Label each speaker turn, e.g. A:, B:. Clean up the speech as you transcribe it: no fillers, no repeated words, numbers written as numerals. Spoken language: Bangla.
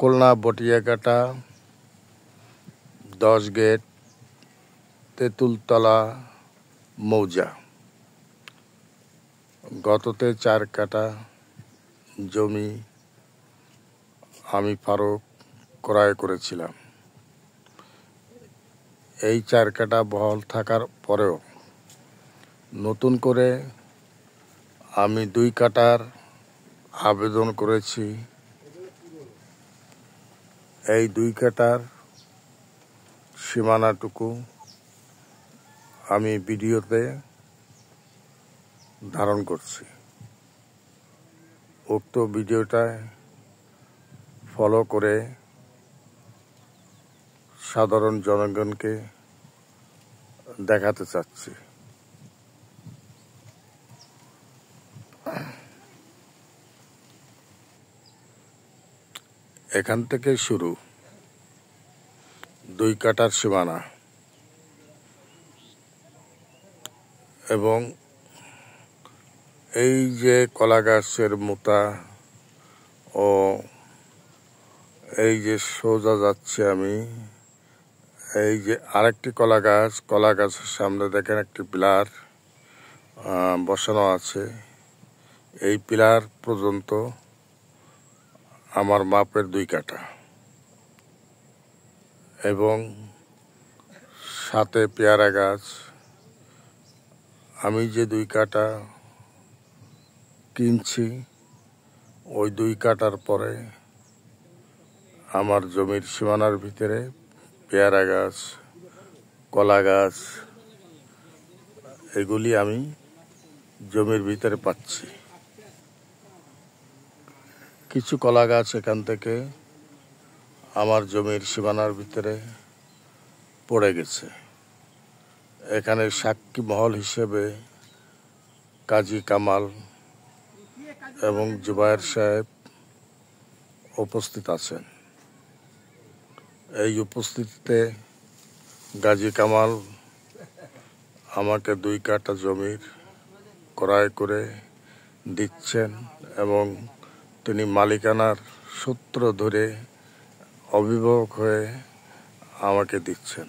A: খুলনা বটিয়াকাটা 10 গেট তেঁতুলতলা মৌজা। গততে 4 কাঠা জমি আমি ফারুক ক্রয় করেছিলাম। এই 4 কাঠা বহাল থাকার পরেও নতুন করে আমি 2 কাঠার আবেদন করেছি। এই 2 কাঠার সীমানাটুকু আমি ভিডিওতে ধারণ করছি। উক্ত ভিডিওটা ফলো করে সাধারণ জনগণকে দেখাতে চাচ্ছি। এখান থেকে শুরু 2 কাঠার সীমানা এবং এই যে কলা গাছের মোতা ও এই যে সোজা যাচ্ছে আমি, এই যে আরেকটি কলা গাছের সামনে দেখেন একটি পিলার বসানো আছে। এই পিলার পর্যন্ত আমার মাপের 2 কাঠা এবং সাথে পেয়ারা গাছ। আমি যে 2 কাঠা কিনছি ওই 2 কাঠার পরে আমার জমির সীমানার ভিতরে পেয়ারা গাছ, কলা গাছ এগুলি আমি জমির ভিতরে পাচ্ছি। কিছু কলা গাছ এখান থেকে আমার জমির সীমানার ভিতরে পড়ে গেছে। এখানে সাক্ষী মহল হিসেবে কাজী কামাল এবং জুবায়ের সাহেব উপস্থিত আছেন। এই উপস্থিতিতে গাজী কামাল আমাকে 2 কাঠা জমির ক্রয় করে দিচ্ছেন এবং তিনি মালিকানার সূত্র ধরে অভিভাবক হয়ে আমাকে দিচ্ছেন।